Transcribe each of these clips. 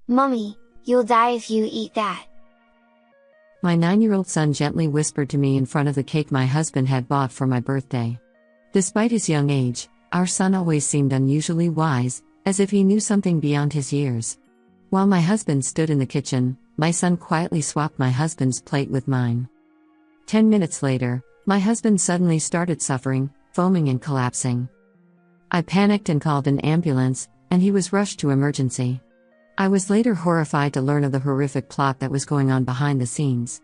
"Mummy, you'll die if you eat that." My 9-year-old son gently whispered to me in front of the cake my husband had bought for my birthday. Despite his young age, our son always seemed unusually wise, as if he knew something beyond his years. While my husband stood in the kitchen, my son quietly swapped my husband's plate with mine. 10 minutes later, my husband suddenly started suffering, foaming and collapsing. I panicked and called an ambulance, and he was rushed to emergency. I was later horrified to learn of the horrific plot that was going on behind the scenes.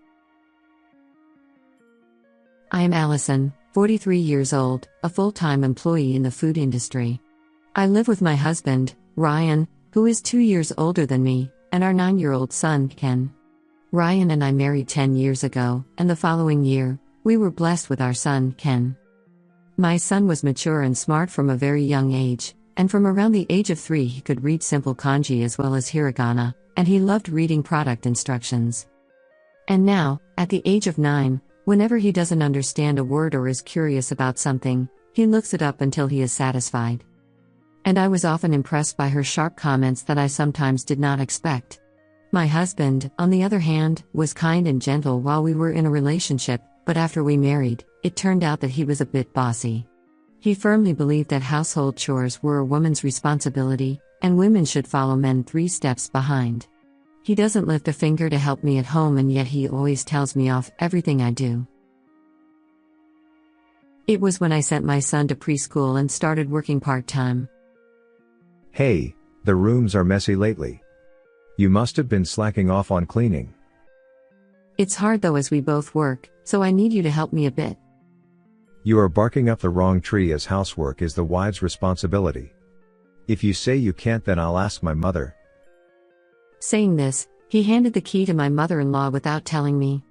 I am Allison, 43 years old, a full-time employee in the food industry. I live with my husband, Ryan, who is 2 years older than me, and our 9-year-old son, Ken. Ryan and I married 10 years ago, and the following year, we were blessed with our son, Ken. My son was mature and smart from a very young age, and from around the age of 3 he could read simple kanji as well as hiragana, and he loved reading product instructions. And now, at the age of 9, whenever he doesn't understand a word or is curious about something, he looks it up until he is satisfied. And I was often impressed by her sharp comments that I sometimes did not expect. My husband, on the other hand, was kind and gentle while we were in a relationship, but after we married, it turned out that he was a bit bossy. He firmly believed that household chores were a woman's responsibility, and women should follow men 3 steps behind. He doesn't lift a finger to help me at home, and yet he always tells me off everything I do. It was when I sent my son to preschool and started working part-time. Hey, the rooms are messy lately. You must have been slacking off on cleaning. It's hard though as we both work, so I need you to help me a bit. You are barking up the wrong tree, as housework is the wife's responsibility. If you say you can't, then I'll ask my mother. Saying this, he handed the key to my mother-in-law without telling me.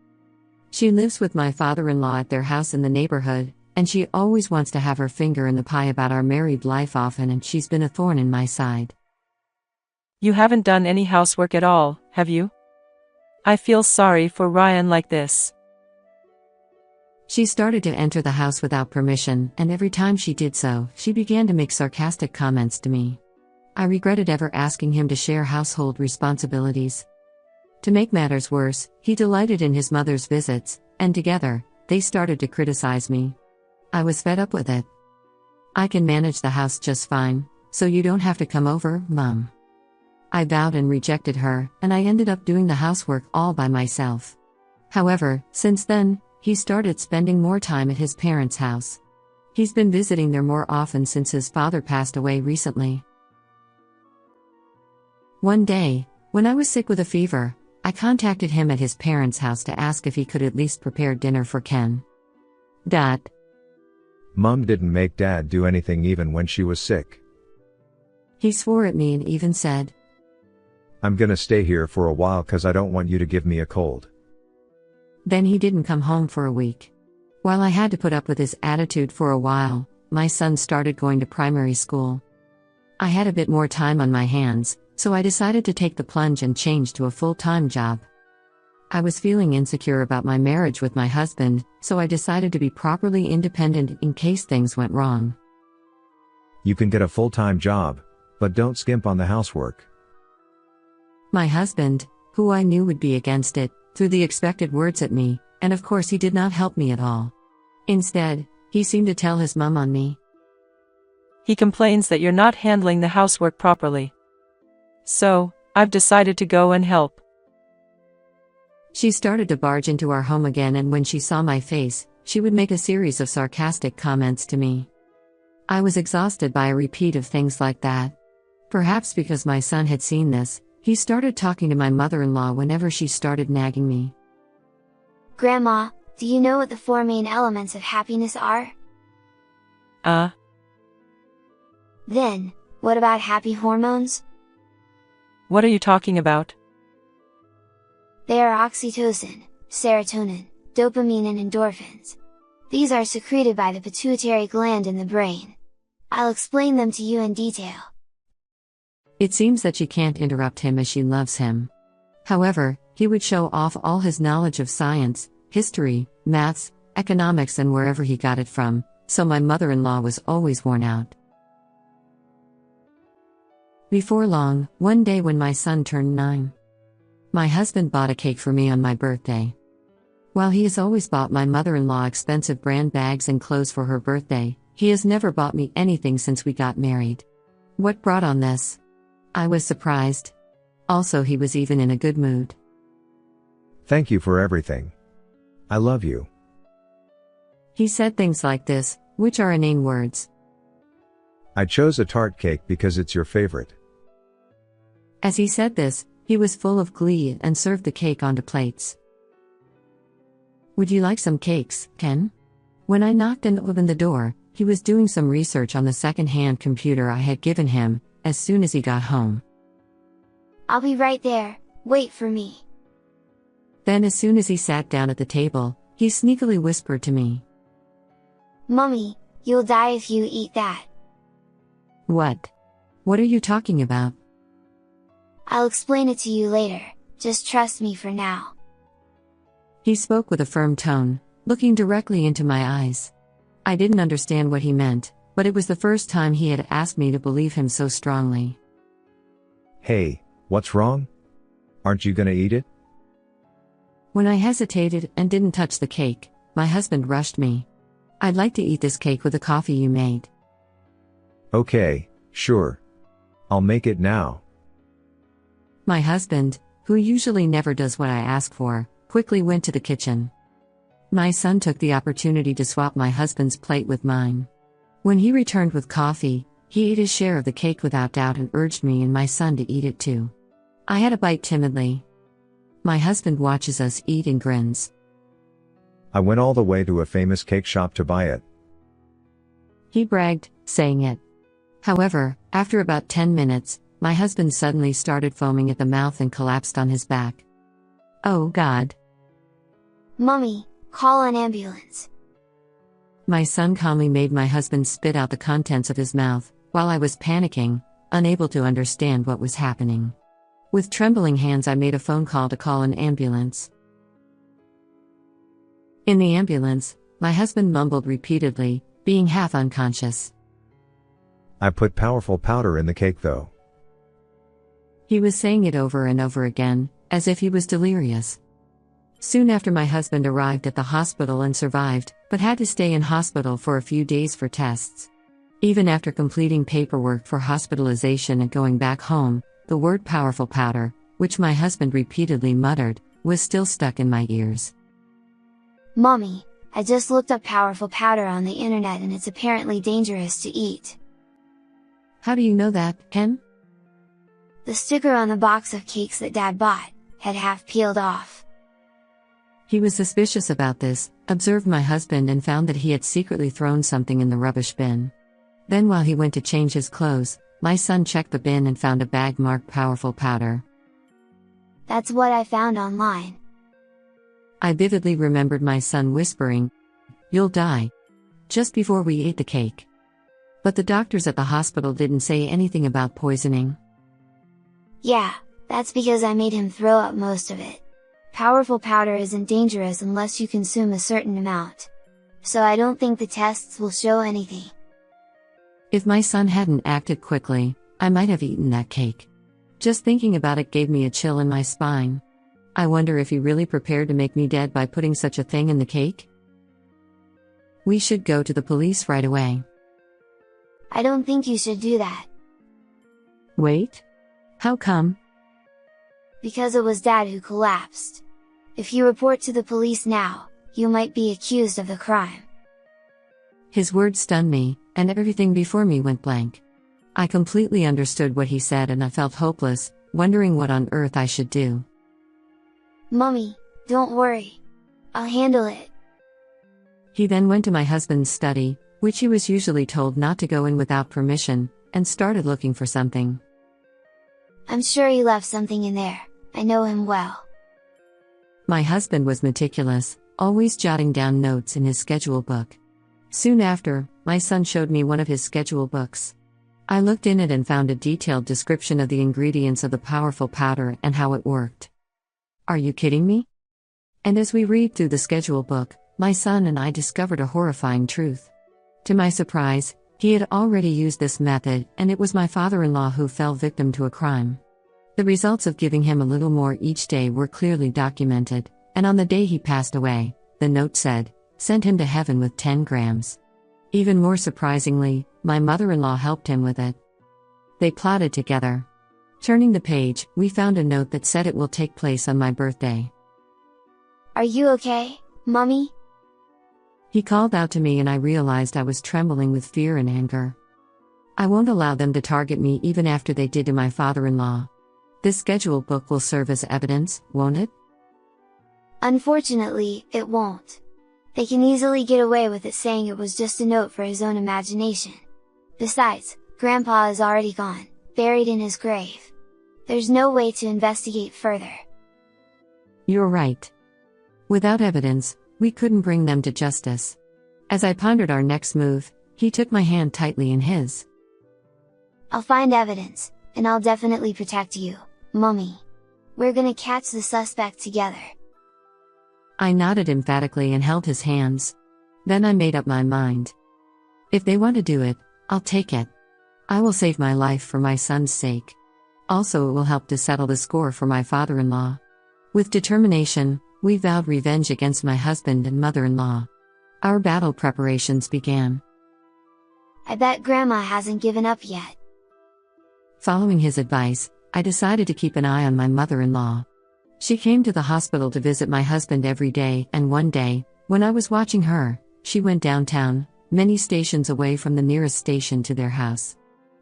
She lives with my father-in-law at their house in the neighborhood, and she always wants to have her finger in the pie about our married life often, and she's been a thorn in my side. You haven't done any housework at all, have you? I feel sorry for Ryan like this. She started to enter the house without permission, and every time she did so, she began to make sarcastic comments to me. I regretted ever asking him to share household responsibilities. To make matters worse, he delighted in his mother's visits, and together, they started to criticize me. I was fed up with it. "I can manage the house just fine, so you don't have to come over, Mom." I bowed and rejected her, and I ended up doing the housework all by myself. However, since then, he started spending more time at his parents' house. He's been visiting there more often since his father passed away recently. One day, when I was sick with a fever, I contacted him at his parents' house to ask if he could at least prepare dinner for Ken. Mom didn't make Dad do anything even when she was sick. He swore at me and even said, "I'm gonna stay here for a while 'cause I don't want you to give me a cold." Then he didn't come home for a week. While I had to put up with his attitude for a while, my son started going to primary school. I had a bit more time on my hands, so I decided to take the plunge and change to a full-time job. I was feeling insecure about my marriage with my husband, so I decided to be properly independent in case things went wrong. You can get a full-time job, but don't skimp on the housework. My husband, who I knew would be against it, threw the expected words at me, and of course he did not help me at all. Instead, he seemed to tell his mom on me. He complains that you're not handling the housework properly. So, I've decided to go and help. She started to barge into our home again, and when she saw my face, she would make a series of sarcastic comments to me. I was exhausted by a repeat of things like that. Perhaps because my son had seen this, he started talking to my mother-in-law whenever she started nagging me. "Grandma, do you know what the 4 main elements of happiness are?" Then, what about happy hormones? What are you talking about? They are oxytocin, serotonin, dopamine and endorphins. These are secreted by the pituitary gland in the brain. I'll explain them to you in detail. It seems that she can't interrupt him as she loves him. However, he would show off all his knowledge of science, history, maths, economics and wherever he got it from, so my mother-in-law was always worn out. Before long, one day when my son turned 9, my husband bought a cake for me on my birthday. While he has always bought my mother-in-law expensive brand bags and clothes for her birthday, he has never bought me anything since we got married. What brought on this? I was surprised. Also, he was even in a good mood. Thank you for everything. I love you. He said things like this, which are inane words. I chose a tart cake because it's your favorite. As he said this, he was full of glee and served the cake onto plates. Would you like some cakes, Ken? When I knocked and opened the door, he was doing some research on the second-hand computer I had given him, as soon as he got home. I'll be right there, wait for me. Then as soon as he sat down at the table, he sneakily whispered to me. Mummy, you'll die if you eat that. What? What are you talking about? I'll explain it to you later, just trust me for now. He spoke with a firm tone, looking directly into my eyes. I didn't understand what he meant, but it was the first time he had asked me to believe him so strongly. Hey, what's wrong? Aren't you gonna eat it? When I hesitated and didn't touch the cake, my husband rushed me. I'd like to eat this cake with the coffee you made. Okay, sure. I'll make it now. My husband, who usually never does what I ask for, quickly went to the kitchen. My son took the opportunity to swap my husband's plate with mine. When he returned with coffee, he ate his share of the cake without doubt and urged me and my son to eat it too. I had a bite timidly. My husband watches us eat and grins. I went all the way to a famous cake shop to buy it. He bragged, saying it. However, after about 10 minutes, my husband suddenly started foaming at the mouth and collapsed on his back. Oh God. Mummy, call an ambulance. My son calmly made my husband spit out the contents of his mouth, while I was panicking, unable to understand what was happening. With trembling hands, I made a phone call to call an ambulance. In the ambulance, my husband mumbled repeatedly, being half unconscious. I put powerful powder in the cake though. He was saying it over and over again, as if he was delirious. Soon after, my husband arrived at the hospital and survived, but had to stay in hospital for a few days for tests. Even after completing paperwork for hospitalization and going back home, the word powerful powder, which my husband repeatedly muttered, was still stuck in my ears. Mommy, I just looked up powerful powder on the internet and it's apparently dangerous to eat. How do you know that, Ken? The sticker on the box of cakes that Dad bought had half peeled off. He was suspicious about this, observed my husband and found that he had secretly thrown something in the rubbish bin. Then while he went to change his clothes, my son checked the bin and found a bag marked powerful powder. That's what I found online. I vividly remembered my son whispering, "You'll die," just before we ate the cake. But the doctors at the hospital didn't say anything about poisoning. Yeah, that's because I made him throw up most of it. Powerful powder isn't dangerous unless you consume a certain amount. So I don't think the tests will show anything. If my son hadn't acted quickly, I might have eaten that cake. Just thinking about it gave me a chill in my spine. I wonder if he really prepared to make me dead by putting such a thing in the cake? We should go to the police right away. I don't think you should do that. Wait? How come? Because it was Dad who collapsed. If you report to the police now, you might be accused of the crime. His words stunned me, and everything before me went blank. I completely understood what he said and I felt hopeless, wondering what on earth I should do. Mummy, don't worry. I'll handle it. He then went to my husband's study, which he was usually told not to go in without permission, and started looking for something. I'm sure he left something in there, I know him well. My husband was meticulous, always jotting down notes in his schedule book. Soon after, my son showed me one of his schedule books. I looked in it and found a detailed description of the ingredients of the powerful powder and how it worked. Are you kidding me? And as we read through the schedule book, my son and I discovered a horrifying truth. To my surprise, He had already used this method, and it was my father-in-law who fell victim to a crime. The results of giving him a little more each day were clearly documented, and on the day he passed away, the note said, "Send him to heaven with 10 grams." Even more surprisingly, my mother-in-law helped him with it. They plotted together. Turning the page, we found a note that said it will take place on my birthday. Are you okay, Mummy? He called out to me and I realized I was trembling with fear and anger. I won't allow them to target me even after they did to my father-in-law. This schedule book will serve as evidence, won't it? Unfortunately, it won't. They can easily get away with it saying it was just a note for his own imagination. Besides, Grandpa is already gone, buried in his grave. There's no way to investigate further. You're right. Without evidence, we couldn't bring them to justice. As I pondered our next move, he took my hand tightly in his. I'll find evidence, and I'll definitely protect you, Mummy. We're gonna catch the suspect together. I nodded emphatically and held his hands. Then I made up my mind. If they want to do it, I'll take it. I will save my life for my son's sake. Also, it will help to settle the score for my father-in-law. With determination, we vowed revenge against my husband and mother-in-law. Our battle preparations began. I bet Grandma hasn't given up yet. Following his advice, I decided to keep an eye on my mother-in-law. She came to the hospital to visit my husband every day, and one day, when I was watching her, she went downtown, many stations away from the nearest station to their house.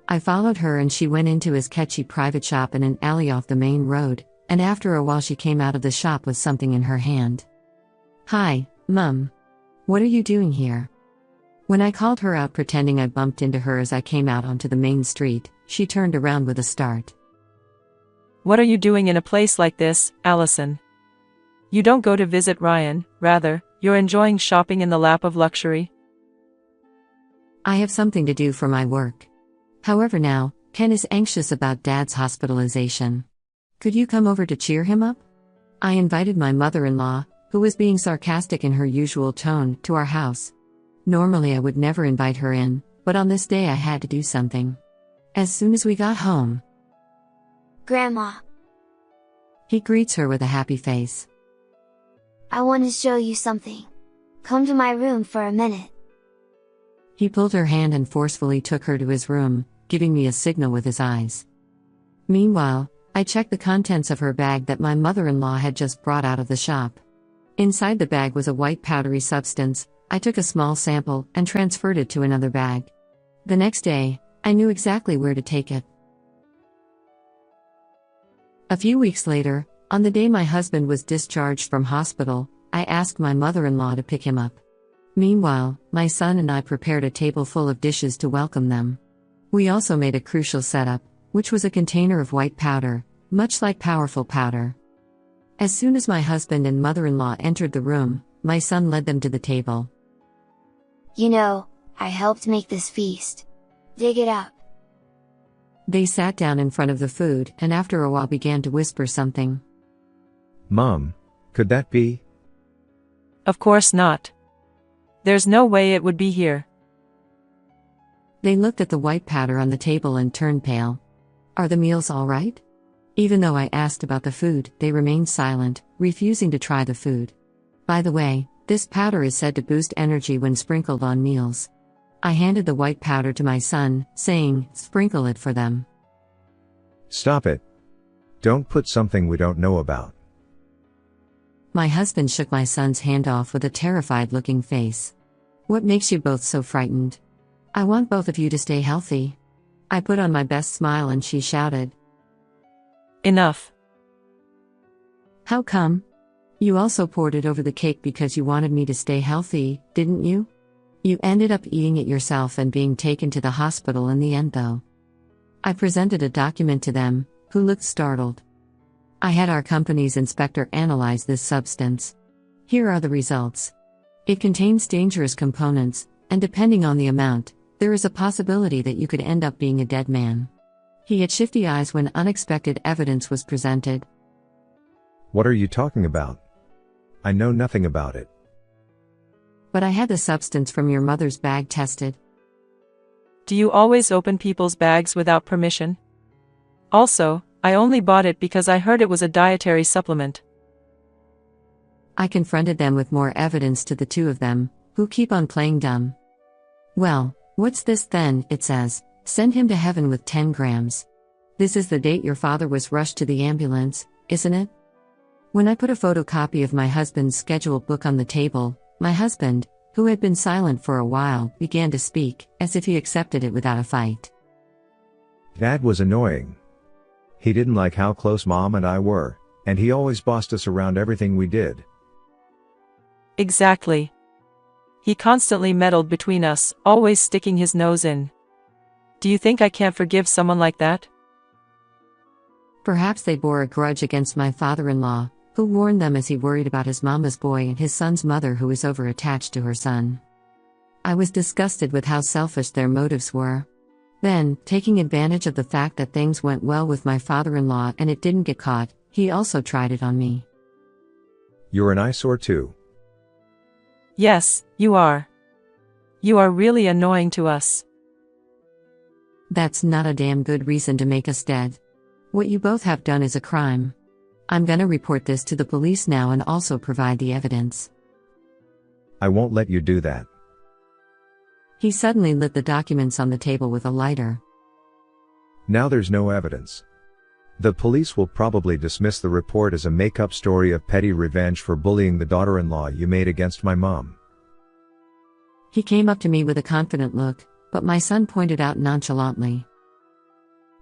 I followed her and she went into his sketchy private shop in an alley off the main road, and after a while she came out of the shop with something in her hand. "Hi, Mum. What are you doing here?" When I called her out pretending I bumped into her as I came out onto the main street, she turned around with a start. What are you doing in a place like this, Allison? You don't go to visit Ryan, rather, you're enjoying shopping in the lap of luxury? I have something to do for my work. However now, Ken is anxious about Dad's hospitalization. Could you come over to cheer him up? I invited my mother-in-law, who was being sarcastic in her usual tone, to our house. Normally I would never invite her in, but on this day I had to do something. As soon as we got home, Grandma, he greets her with a happy face. I want to show you something. Come to my room for a minute. He pulled her hand and forcefully took her to his room, giving me a signal with his eyes. Meanwhile, I checked the contents of her bag that my mother-in-law had just brought out of the shop. Inside the bag was a white powdery substance. I took a small sample and transferred it to another bag. The next day, I knew exactly where to take it. A few weeks later, on the day my husband was discharged from hospital, I asked my mother-in-law to pick him up. Meanwhile, my son and I prepared a table full of dishes to welcome them. We also made a crucial setup, which was a container of white powder, much like powerful powder. As soon as my husband and mother-in-law entered the room, my son led them to the table. You know, I helped make this feast. Dig it up. They sat down in front of the food and after a while began to whisper something. Mom, could that be? Of course not. There's no way it would be here. They looked at the white powder on the table and turned pale. Are the meals all right? Even though I asked about the food, they remained silent, refusing to try the food. By the way, this powder is said to boost energy when sprinkled on meals. I handed the white powder to my son, saying, "Sprinkle it for them." Stop it. Don't put something we don't know about. My husband shook my son's hand off with a terrified-looking face. What makes you both so frightened? I want both of you to stay healthy. I put on my best smile and she shouted. Enough. How come? You also poured it over the cake because you wanted me to stay healthy, didn't you? You ended up eating it yourself and being taken to the hospital in the end though. I presented a document to them, who looked startled. I had our company's inspector analyze this substance. Here are the results. It contains dangerous components, and depending on the amount, there is a possibility that you could end up being a dead man. He had shifty eyes when unexpected evidence was presented. What are you talking about? I know nothing about it. But I had the substance from your mother's bag tested. Do you always open people's bags without permission? Also, I only bought it because I heard it was a dietary supplement. I confronted them with more evidence to the two of them, who keep on playing dumb. Well, what's this then, it says, send him to heaven with 10 grams. This is the date your father was rushed to the ambulance, isn't it? When I put a photocopy of my husband's scheduled book on the table, my husband, who had been silent for a while, began to speak, as if he accepted it without a fight. Dad was annoying. He didn't like how close Mom and I were, and he always bossed us around everything we did. Exactly. He constantly meddled between us, always sticking his nose in. Do you think I can't forgive someone like that? Perhaps they bore a grudge against my father-in-law, who warned them as he worried about his mama's boy and his son's mother who is over-attached to her son. I was disgusted with how selfish their motives were. Then, taking advantage of the fact that things went well with my father-in-law and it didn't get caught, he also tried it on me. You're an eyesore too. Yes, you are. You are really annoying to us. That's not a damn good reason to make us dead. What you both have done is a crime. I'm gonna report this to the police now and also provide the evidence. I won't let you do that. He suddenly lit the documents on the table with a lighter. Now there's no evidence. The police will probably dismiss the report as a make-up story of petty revenge for bullying the daughter-in-law you made against my mom. He came up to me with a confident look, but my son pointed out nonchalantly.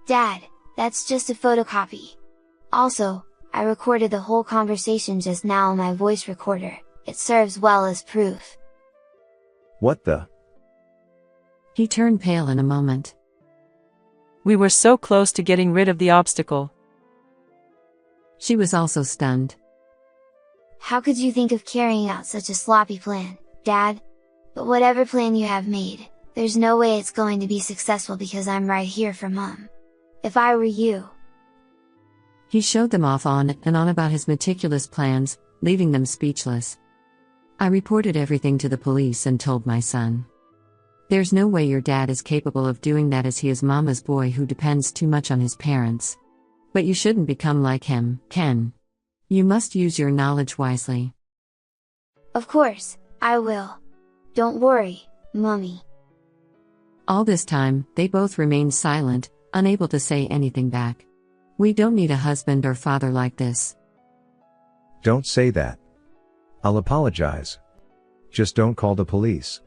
Dad, that's just a photocopy. Also, I recorded the whole conversation just now on my voice recorder, it serves well as proof. What the? He turned pale in a moment. We were so close to getting rid of the obstacle. She was also stunned. How could you think of carrying out such a sloppy plan, Dad? But whatever plan you have made, there's no way it's going to be successful because I'm right here for Mom. If I were you... He showed them off on and on about his meticulous plans, leaving them speechless. I reported everything to the police and told my son. There's no way your dad is capable of doing that as he is Mama's boy who depends too much on his parents. But you shouldn't become like him, Ken. You must use your knowledge wisely. Of course, I will. Don't worry, Mummy. All this time, they both remained silent, unable to say anything back. We don't need a husband or father like this. Don't say that. I'll apologize. Just don't call the police.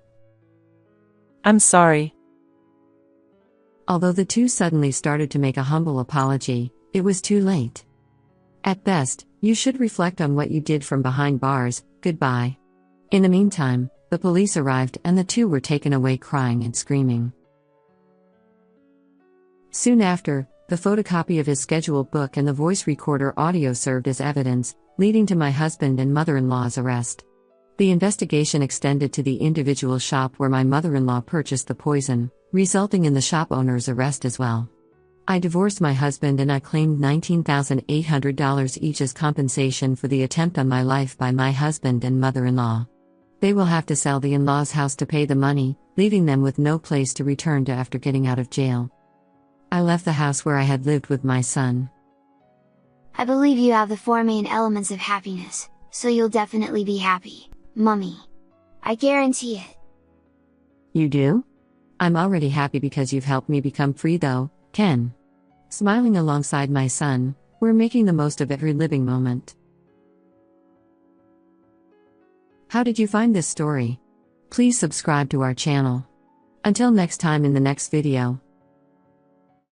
I'm sorry. Although the two suddenly started to make a humble apology, it was too late. At best, you should reflect on what you did from behind bars. Goodbye. In the meantime, the police arrived and the two were taken away crying and screaming. Soon after, the photocopy of his scheduled book and the voice recorder audio served as evidence, leading to my husband and mother-in-law's arrest. The investigation extended to the individual shop where my mother-in-law purchased the poison, resulting in the shop owner's arrest as well. I divorced my husband and I claimed $19,800 each as compensation for the attempt on my life by my husband and mother-in-law. They will have to sell the in-laws' house to pay the money, leaving them with no place to return to after getting out of jail. I left the house where I had lived with my son. I believe you have the 4 main elements of happiness, so you'll definitely be happy, Mummy. I guarantee it. You do? I'm already happy because you've helped me become free though, Ken. Smiling alongside my son, we're making the most of every living moment. How did you find this story? Please subscribe to our channel. Until next time in the next video.